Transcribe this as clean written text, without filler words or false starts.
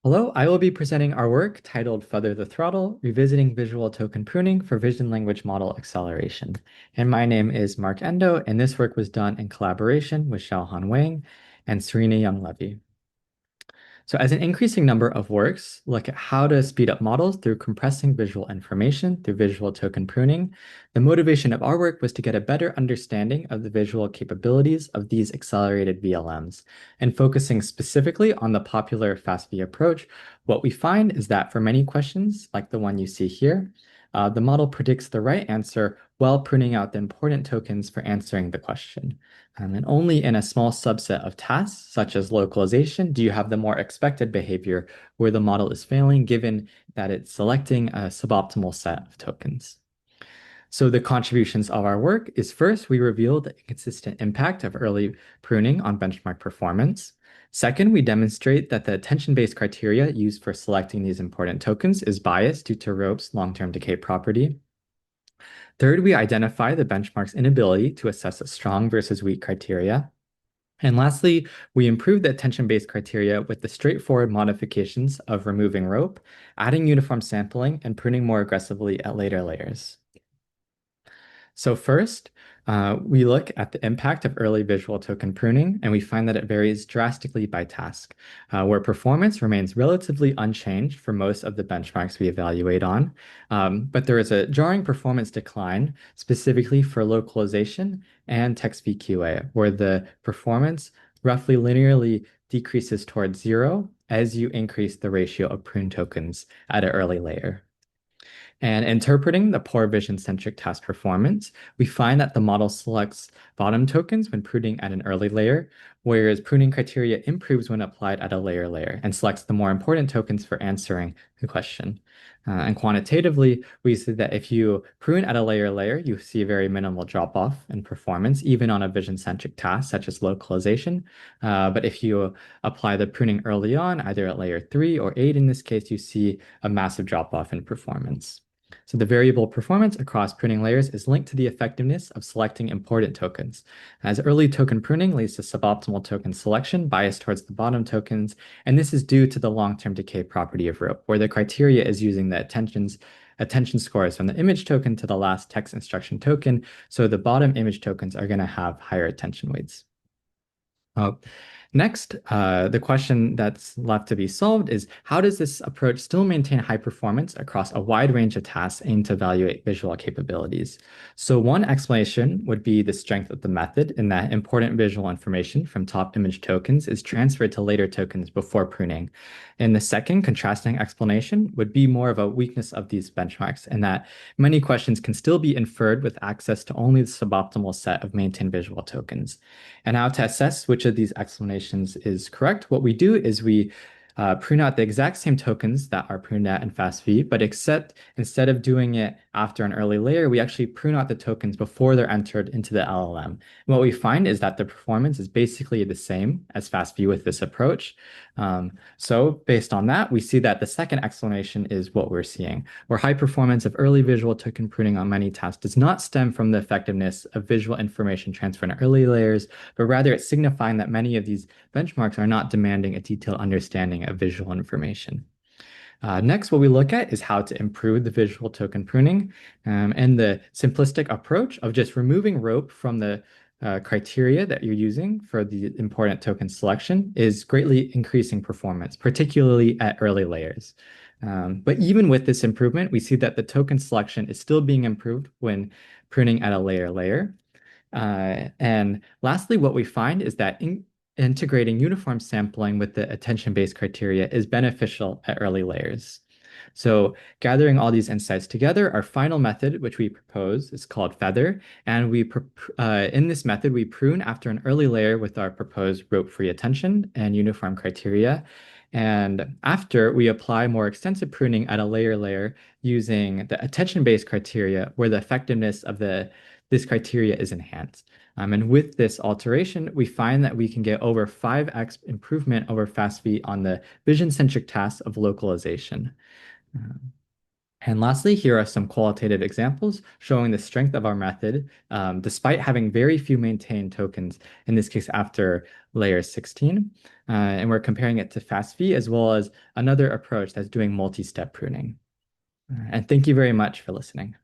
Hello, I will be presenting our work titled Feather the Throttle, Revisiting Visual Token Pruning for Vision Language Model Acceleration. And my name is Mark Endo, and this work was done in collaboration with Xiaohan Wang and Serena Young-Levy. So as an increasing number of works look at how to speed up models through compressing visual information through visual token pruning, the motivation of our work was to get a better understanding of the visual capabilities of these accelerated VLMs. And focusing specifically on the popular FastV approach, what we find is that for many questions, like the one you see here, the model predicts the right answer while pruning out the important tokens for answering the question. And only in a small subset of tasks, such as localization, do you have the more expected behavior where the model is failing, given that it's selecting a suboptimal set of tokens. So the contributions of our work is first, we reveal the inconsistent impact of early pruning on benchmark performance. Second, we demonstrate that the attention-based criteria used for selecting these important tokens is biased due to rope's long-term decay property. Third, we identify the benchmark's inability to assess a strong versus weak criteria. And lastly, we improve the attention-based criteria with the straightforward modifications of removing rope, adding uniform sampling, and pruning more aggressively at later layers. So first, we look at the impact of early visual token pruning, and we find that it varies drastically by task, where performance remains relatively unchanged for most of the benchmarks we evaluate on. But there is a jarring performance decline, specifically for localization and text VQA, where the performance roughly linearly decreases towards zero as you increase the ratio of prune tokens at an early layer. And interpreting the poor vision-centric task performance, we find that the model selects bottom tokens when pruning at an early layer, whereas pruning criteria improves when applied at a layer and selects the more important tokens for answering the question. And quantitatively, we see that if you prune at a layer, you see a very minimal drop-off in performance, even on a vision-centric task such as localization. But if you apply the pruning early on, either at layer 3 or 8 in this case, you see a massive drop-off in performance. So the variable performance across pruning layers is linked to the effectiveness of selecting important tokens, as early token pruning leads to suboptimal token selection biased towards the bottom tokens, and this is due to the long-term decay property of rope, where the criteria is using the attention scores from the image token to the last text instruction token, so the bottom image tokens are going to have higher attention weights. Next, the question that's left to be solved is how does this approach still maintain high performance across a wide range of tasks aimed to evaluate visual capabilities? So one explanation would be the strength of the method in that important visual information from top image tokens is transferred to later tokens before pruning. And the second contrasting explanation would be more of a weakness of these benchmarks in that many questions can still be inferred with access to only the suboptimal set of maintained visual tokens. And now to assess which of these explanations is correct, what we do is we prune out the exact same tokens that are pruned out in FastV, but except instead of doing it after an early layer, we actually prune out the tokens before they're entered into the LLM. And what we find is that the performance is basically the same as FastV with this approach. So based on that, we see that the second explanation is what we're seeing, where high performance of early visual token pruning on many tasks does not stem from the effectiveness of visual information transfer in early layers, but rather it's signifying that many of these benchmarks are not demanding a detailed understanding of visual information. Next, what we look at is how to improve the visual token pruning and the simplistic approach of just removing rope from the criteria that you're using for the important token selection is greatly increasing performance, particularly at early layers. But even with this improvement, we see that the token selection is still being improved when pruning at a layer. And lastly, what we find is that integrating uniform sampling with the attention-based criteria is beneficial at early layers. So gathering all these insights together, our final method, which we propose, is called Feather. And in this method, we prune after an early layer with our proposed rope-free attention and uniform criteria. And after, we apply more extensive pruning at a layer using the attention-based criteria where the effectiveness of this criteria is enhanced. And with this alteration, we find that we can get over 5x improvement over FastV on the vision-centric tasks of localization. And lastly, here are some qualitative examples showing the strength of our method, despite having very few maintained tokens, in this case after layer 16. And we're comparing it to FastV as well as another approach that's doing multi-step pruning. And thank you very much for listening.